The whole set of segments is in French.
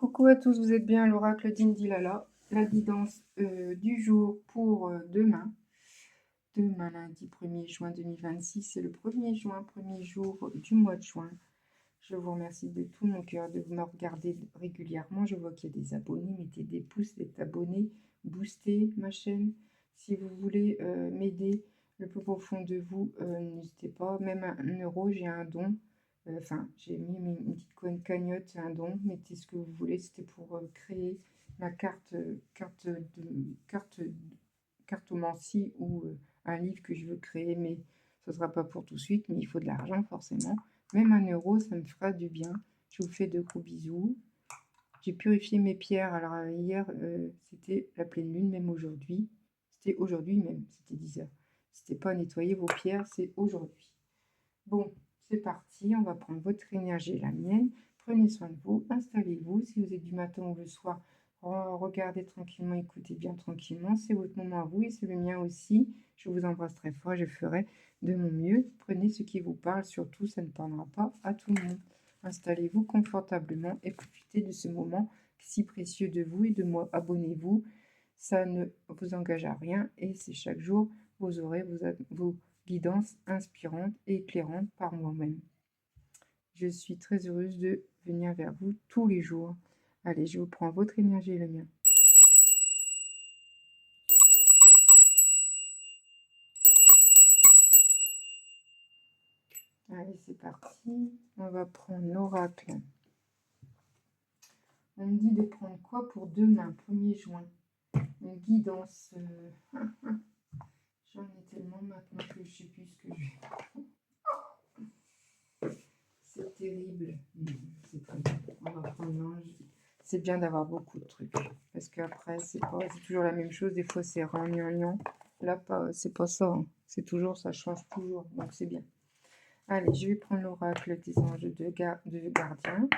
Coucou à tous, vous êtes bien à l'oracle d'Indilala, la guidance du jour pour demain. Demain, lundi 1er juin 2026, c'est le 1er juin, premier jour du mois de juin. Je vous remercie de tout mon cœur de me regarder régulièrement. Je vois qu'il y a des abonnés, mettez des pouces, d'être abonnés, boostez ma chaîne. Si vous voulez m'aider le plus profond de vous, n'hésitez pas, même 1 euro, j'ai un don. Enfin, j'ai mis une petite cagnotte, un don, mettez ce que vous voulez. C'était pour créer ma cartomancie ou un livre que je veux créer, mais ce ne sera pas pour tout de suite, mais il faut de l'argent forcément. Même 1 euro, ça me fera du bien. Je vous fais de gros bisous. J'ai purifié mes pierres. Alors hier, c'était la pleine lune, même aujourd'hui. C'était aujourd'hui même, c'était 10 h. C'était pas nettoyer vos pierres, c'est aujourd'hui. Bon, c'est parti. On va prendre votre énergie et la mienne. Prenez soin de vous, installez-vous. Si vous êtes du matin ou le soir, regardez tranquillement, écoutez bien tranquillement. C'est votre moment à vous et c'est le mien aussi. Je vous embrasse très fort. Je ferai de mon mieux. Prenez ce qui vous parle. Surtout, ça ne parlera pas à tout le monde. Installez-vous confortablement et profitez de ce moment si précieux de vous et de moi. Abonnez-vous. Ça ne vous engage à rien et c'est chaque jour, vous aurez vos guidances inspirantes et éclairantes par moi-même. Je suis très heureuse de venir vers vous tous les jours. Allez, je vous prends votre énergie et le mien. Allez, c'est parti. On va prendre l'oracle. On me dit de prendre quoi pour demain, 1er juin? Une guidance. J'en ai tellement maintenant que je ne sais plus ce que je vais. C'est terrible. C'est très bien. On va prendre l'ange. C'est bien d'avoir beaucoup de trucs. Parce qu'après, c'est toujours la même chose. Des fois, c'est gnangnan. Là, c'est pas ça. Hein. C'est toujours, ça change toujours. Donc, c'est bien. Allez, je vais prendre l'oracle des anges de gardien.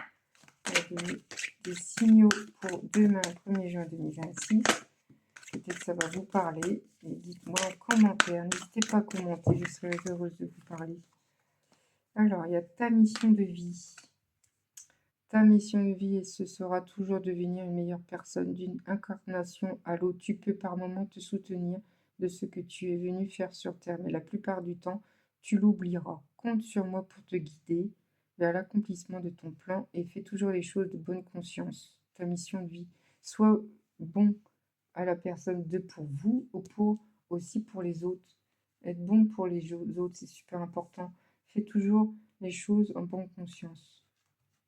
Des signaux pour demain, 1er juin 2026. Peut-être que ça va vous parler. Et dites-moi en commentaire. N'hésitez pas à commenter. Je serai heureuse de vous parler. Alors, il y a ta mission de vie. Ta mission de vie, et ce sera toujours devenir une meilleure personne. D'une incarnation à l'autre, tu peux par moments te soutenir de ce que tu es venu faire sur Terre, mais la plupart du temps, tu l'oublieras. Compte sur moi pour te guider vers l'accomplissement de ton plan et fais toujours les choses de bonne conscience. Ta mission de vie, sois bon à la personne de pour vous ou aussi pour les autres. Être bon pour les autres, c'est super important. Fais toujours les choses en bonne conscience.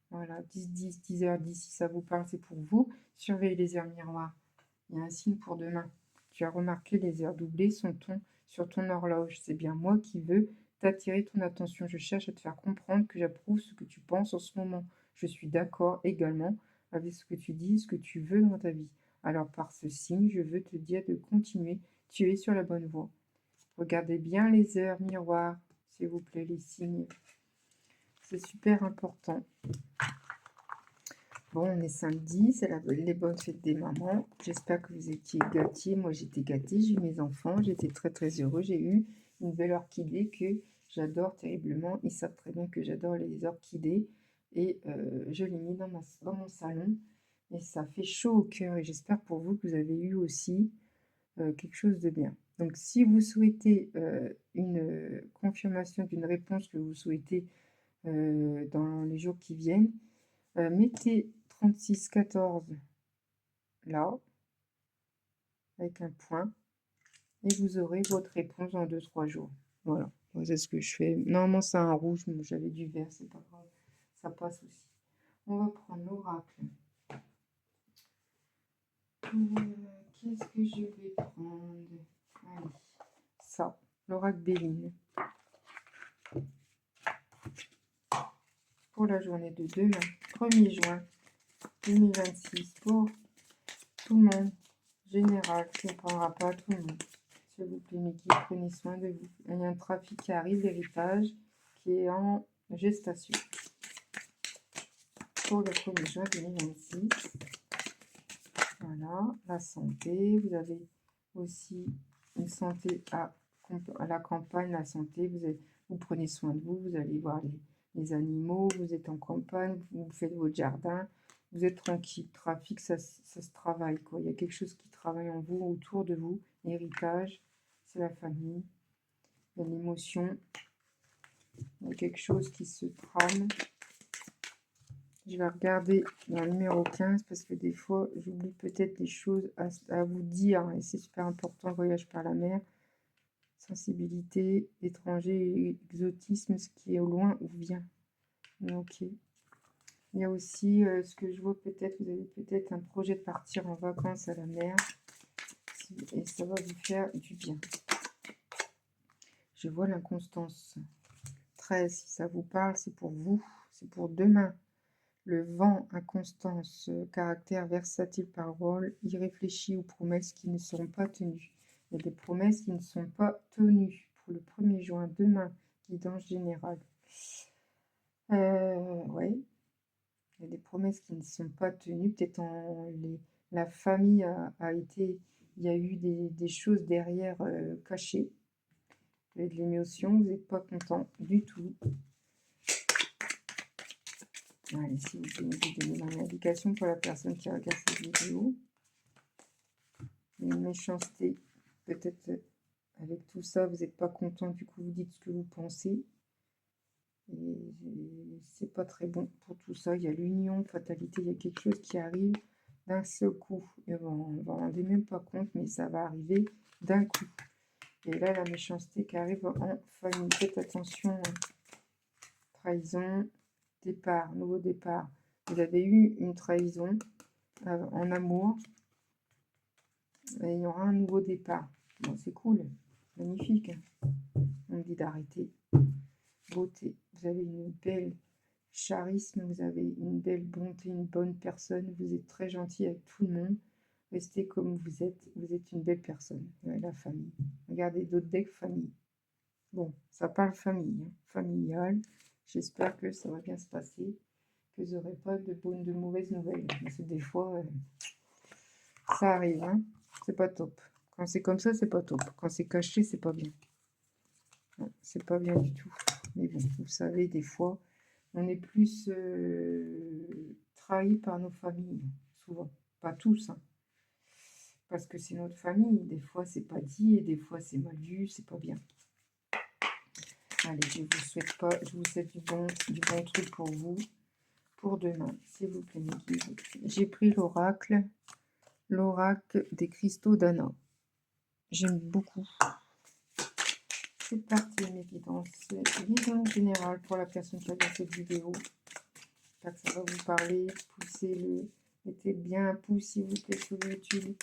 Voilà, 10, 10h10, si ça vous parle, c'est pour vous. Surveillez les heures miroirs. Il y a un signe pour demain. Tu as remarqué les heures doublées sur ton horloge. C'est bien moi qui veux t'attirer ton attention. Je cherche à te faire comprendre que j'approuve ce que tu penses en ce moment. Je suis d'accord également avec ce que tu dis, ce que tu veux dans ta vie. Alors par ce signe, je veux te dire de continuer. Tu es sur la bonne voie. Regardez bien les heures miroirs, s'il vous plaît, les signes. C'est super important. Bon, on est samedi, c'est les bonnes fêtes des mamans. J'espère que vous étiez gâtés. Moi, j'étais gâtée, j'ai eu mes enfants, j'étais très très heureux. J'ai eu une belle orchidée que j'adore terriblement. Ils savent très bien que j'adore les orchidées. Et je l'ai mis dans mon salon. Et ça fait chaud au cœur. Et j'espère pour vous que vous avez eu aussi quelque chose de bien. Donc, si vous souhaitez une confirmation d'une réponse que vous souhaitez dans les jours qui viennent, mettez 3614 là, avec un point, et vous aurez votre réponse en 2-3 jours. Voilà, c'est ce que je fais. Normalement, c'est un rouge, mais j'avais du vert, c'est pas grave, ça passe aussi. On va prendre l'oracle. Qu'est-ce que je vais prendre? Allez, ça, l'oracle Béline. Pour la journée de demain, 1er juin 2026, pour tout le monde, général, ça ne prendra pas tout le monde. S'il vous plaît, mes guides, prenez soin de vous. Il y a un trafic qui arrive, l'héritage, qui est en gestation. Pour le 1er juin 2026. Voilà, la santé. Vous avez aussi une santé à la campagne, la santé. Vous prenez soin de vous, vous allez voir les animaux, vous êtes en campagne, vous faites votre jardin. Vous êtes tranquille. Trafic, ça se travaille, quoi. Il y a quelque chose qui travaille en vous, autour de vous. Héritage, c'est la famille. Il y a l'émotion. Il y a quelque chose qui se trame. Je vais regarder dans le numéro 15 parce que des fois, j'oublie peut-être des choses à vous dire. Et c'est super important, voyage par la mer. Sensibilité, étranger, exotisme, ce qui est au loin ou vient. Ok. Il y a aussi ce que je vois peut-être, vous avez peut-être un projet de partir en vacances à la mer. Et ça va vous faire du bien. Je vois l'inconstance. 13, si ça vous parle, c'est pour vous. C'est pour demain. Le vent, inconstance, caractère versatile, parole, irréfléchi ou promesses qui ne seront pas tenues. Il y a des promesses qui ne sont pas tenues pour le 1er juin, demain, guidance générale. Oui, il y a des promesses qui ne sont pas tenues. Peut-être la famille a été, il y a eu des choses derrière cachées. Vous avez de l'émotion, vous n'êtes pas content du tout. Allez, si vous pouvez nous donner une indication pour la personne qui regarde cette vidéo. Une méchanceté, peut-être avec tout ça, vous n'êtes pas content, du coup vous dites ce que vous pensez. Et c'est pas très bon pour tout ça. Il y a l'union, fatalité, il y a quelque chose qui arrive d'un seul coup. Et on ne s'en rend même pas compte, mais ça va arriver d'un coup. Et là, la méchanceté qui arrive en famille. Faites attention, trahison, départ, nouveau départ. Vous avez eu une trahison en amour. Et il y aura un nouveau départ. Bon, c'est cool, magnifique. On dit d'arrêter. Beauté, vous avez une belle charisme, vous avez une belle bonté, une bonne personne, vous êtes très gentil avec tout le monde. Restez comme vous êtes une belle personne. Ouais, la famille. Regardez d'autres decks, famille. Bon, ça parle famille, hein, familiale. J'espère que ça va bien se passer, que vous n'aurez pas de mauvaises nouvelles. Parce que des fois, ça arrive, hein. C'est pas top. Quand c'est comme ça, c'est pas top. Quand c'est caché, c'est pas bien. C'est pas bien du tout. Mais bon, vous savez, des fois, on est plus trahi par nos familles, souvent. Pas tous, hein. Parce que c'est notre famille. Des fois, c'est pas dit et des fois, c'est mal vu, c'est pas bien. Allez, je vous souhaite du bon truc pour vous, pour demain, s'il vous plaît. J'ai pris l'oracle des cristaux d'Anna. J'aime beaucoup. C'est parti, mes guidances. Guidance générale pour la personne qui regarde cette vidéo. J'espère que ça va vous parler. Poussez-le. Mettez bien un pouce, s'il vous plaît, sur YouTube.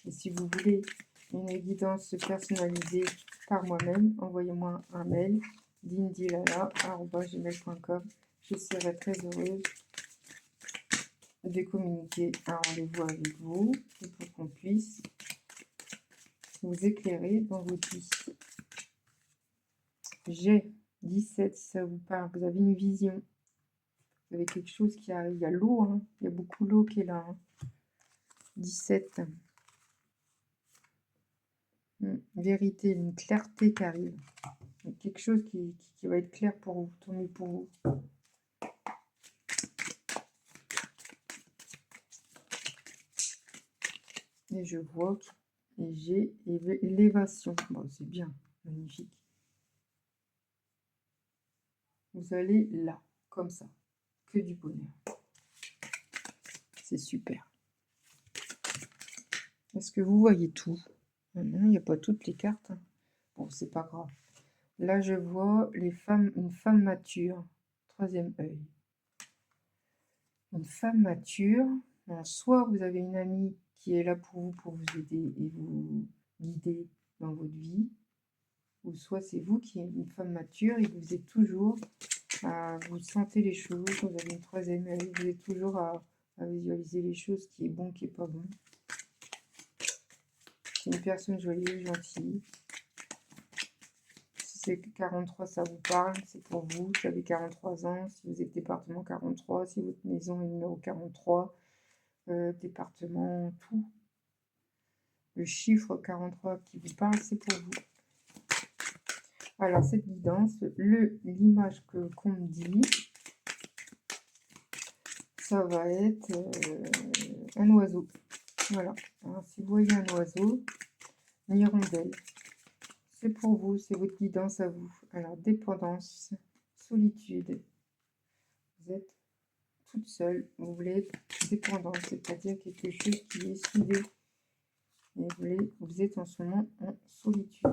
Et si vous voulez une guidance personnalisée par moi-même, envoyez-moi un mail dindilala@gmail.com. Je serai très heureuse de communiquer un rendez-vous avec vous et pour qu'on puisse vous éclairer dans vos vies. J'ai 17, si ça vous parle, vous avez une vision, vous avez quelque chose qui arrive, il y a l'eau, hein. Il y a beaucoup d'eau qui est là, hein. 17, vérité, une clarté qui arrive, quelque chose qui va être clair pour vous, tant mieux pour vous. Et je vois et j'ai l'élévation, bon c'est bien, magnifique. Vous allez là, comme ça, que du bonheur. C'est super. Est-ce que vous voyez tout? Non, il n'y a pas toutes les cartes. Bon, c'est pas grave. Là, je vois une femme mature. 3e œil. Une femme mature. Alors, soit vous avez une amie qui est là pour vous aider et vous guider dans votre vie. Ou soit c'est vous qui êtes une femme mature et vous êtes toujours vous sentez les choses, vous avez une 3e œil, vous êtes toujours à visualiser les choses, qui est bon, qui est pas bon. C'est une personne joyeuse, gentille. Si c'est 43, ça vous parle, c'est pour vous. Si vous avez 43 ans, si vous êtes département 43, si votre maison est numéro 43, département, tout. Le chiffre 43 qui vous parle, c'est pour vous. Alors, cette guidance, l'image qu'on me dit, ça va être un oiseau. Voilà. Alors, si vous voyez un oiseau, une hirondelle, c'est pour vous, c'est votre guidance à vous. Alors, dépendance, solitude. Vous êtes toute seule, vous voulez être dépendante, c'est-à-dire quelque chose qui est soudé. Et vous êtes en ce moment en solitude.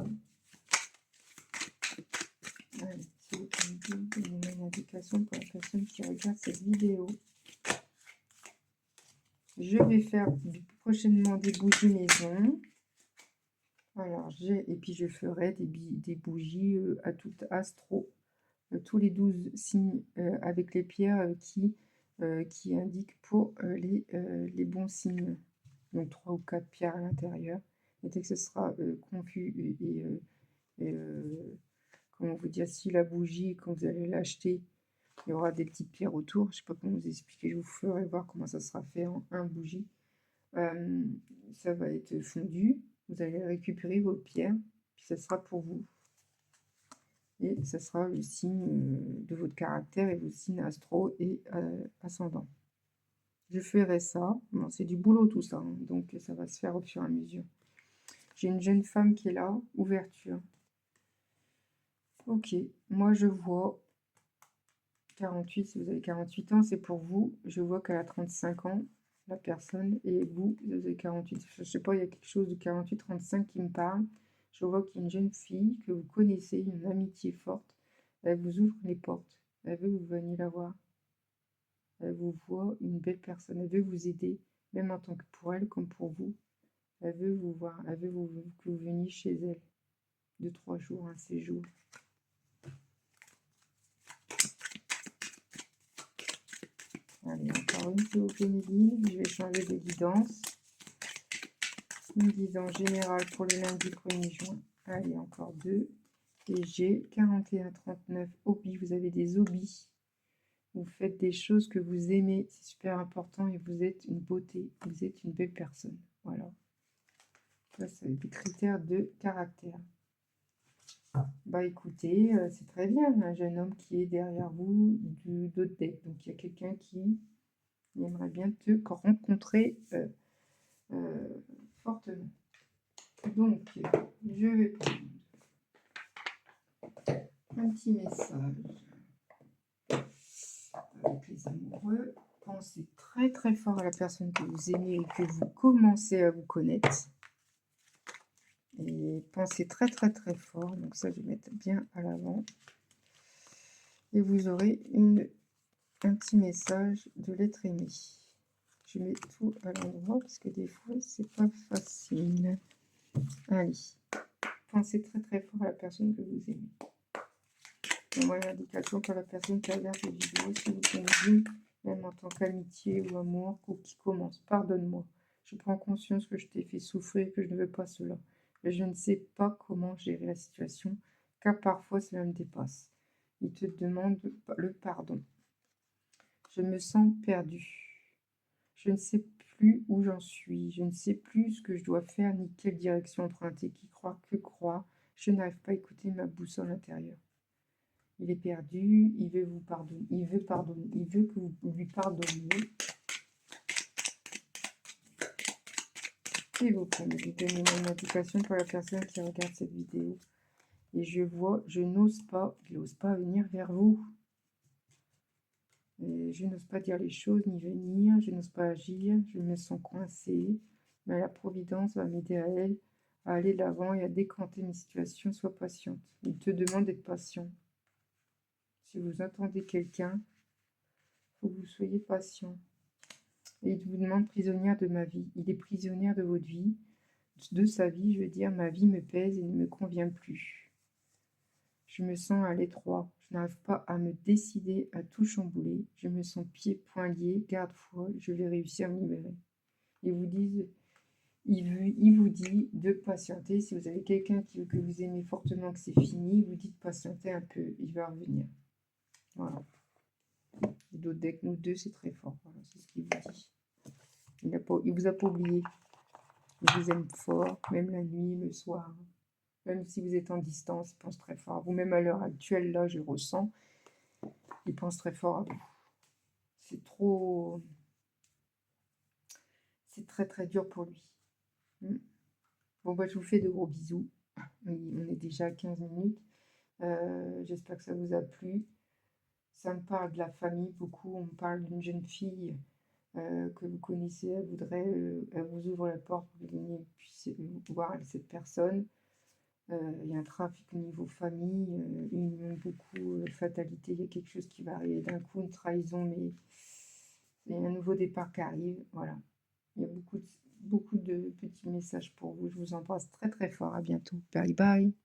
Allez, si vous pouvez me donner une indication pour la personne qui regarde cette vidéo. Je vais faire prochainement des bougies maison. Alors, et puis je ferai des bougies à tout astro, tous les 12 signes avec les pierres qui indiquent pour les bons signes. Donc 3 ou 4 pierres à l'intérieur. Et dès que ce sera confus comment vous dire, si la bougie, quand vous allez l'acheter, il y aura des petites pierres autour. Je ne sais pas comment vous expliquer, je vous ferai voir comment ça sera fait en un bougie. Ça va être fondu. Vous allez récupérer vos pierres, puis ça sera pour vous. Et ça sera le signe de votre caractère et vos signes astro et ascendant. Je ferai ça. Bon, c'est du boulot tout ça, hein, donc ça va se faire au fur et à mesure. J'ai une jeune femme qui est là, ouverture. Ok, moi je vois 48, si vous avez 48 ans, c'est pour vous. Je vois qu'elle a 35 ans, la personne, et vous avez 48. Je ne sais pas, il y a quelque chose de 48-35 qui me parle. Je vois qu'il y a une jeune fille que vous connaissez, une amitié forte. Elle vous ouvre les portes. Elle veut que vous veniez la voir. Elle vous voit une belle personne. Elle veut vous aider, même en tant que pour elle comme pour vous. Elle veut vous voir. Elle veut que vous veniez chez elle. 2-3 jours, un séjour. Allez, encore une, s'il vous plaît, Méline. Je vais changer de guidance. Une guidance générale pour le lundi 1er juin. Allez, encore 2. Et j'ai 41-39 hobbies. Vous avez des hobbies. Vous faites des choses que vous aimez. C'est super important et vous êtes une beauté. Vous êtes une belle personne. Voilà. Ça, c'est des critères de caractère. Bah écoutez, c'est très bien. Un jeune homme qui est derrière vous d'autres deck. Donc il y a quelqu'un qui aimerait bien te rencontrer fortement. Donc, je vais prendre un petit message avec les amoureux. Pensez très très fort à la personne que vous aimez et que vous commencez à vous connaître. Et pensez très très très fort. Donc ça, je vais mettre bien à l'avant. Et vous aurez un petit message de l'être aimé. Je mets tout à l'endroit parce que des fois, c'est pas facile. Allez. Pensez très très fort à la personne que vous aimez. Moi, une indication pour la personne qui regarde cette vidéo, si vous connaissez, même en tant qu'amitié ou amour, ou qui commence. Pardonne-moi. Je prends conscience que je t'ai fait souffrir, que je ne veux pas cela. Mais je ne sais pas comment gérer la situation, car parfois cela me dépasse. Il te demande le pardon. Je me sens perdue. Je ne sais plus où j'en suis. Je ne sais plus ce que je dois faire, ni quelle direction emprunter. Qui croit, que croit. Je n'arrive pas à écouter ma boussole intérieure. Il est perdu, il veut vous pardonner, il veut que vous lui pardonniez. Et vous pouvez lui donner une indication pour la personne qui regarde cette vidéo. Et je vois, je n'ose pas, il n'ose pas venir vers vous. Et je n'ose pas dire les choses ni venir, je n'ose pas agir, je me sens coincée. Mais la Providence va m'aider à elle, à aller de l'avant et à décanter mes situations. Sois patiente. Il te demande d'être patient. Si vous entendez quelqu'un, il faut que vous soyez patient. Et il vous demande prisonnière de ma vie. Il est prisonnière de votre vie, de sa vie, je veux dire, ma vie me pèse et ne me convient plus. Je me sens à l'étroit. Je n'arrive pas à me décider à tout chambouler. Je me sens pieds, poings liés, garde-foi. Je vais réussir à me libérer. Il vous dit de patienter. Si vous avez quelqu'un que vous aimez fortement, que c'est fini, il vous dit de patienter un peu. Il va revenir. Voilà. D'autres decks, nous deux, c'est très fort. Voilà, c'est ce qu'il vous dit. Il vous a pas oublié. Il vous aime fort, même la nuit, le soir. Même si vous êtes en distance, il pense très fort à vous. Même à l'heure actuelle, là, je ressens. Il pense très fort à vous. c'est trop... C'est très très dur pour lui. Mm. Bon, bah, je vous fais de gros bisous. On est déjà à 15 minutes. J'espère que ça vous a plu. Ça me parle de la famille beaucoup. On me parle d'une jeune fille que vous connaissez. Elle voudrait, elle vous ouvre la porte pour que vous puissiez voir cette personne. Il y a un trafic au niveau famille, union beaucoup, fatalité. Il y a quelque chose qui va arriver d'un coup, une trahison, mais il y a un nouveau départ qui arrive. Voilà. Il y a beaucoup de petits messages pour vous. Je vous embrasse très très fort. À bientôt. Bye bye.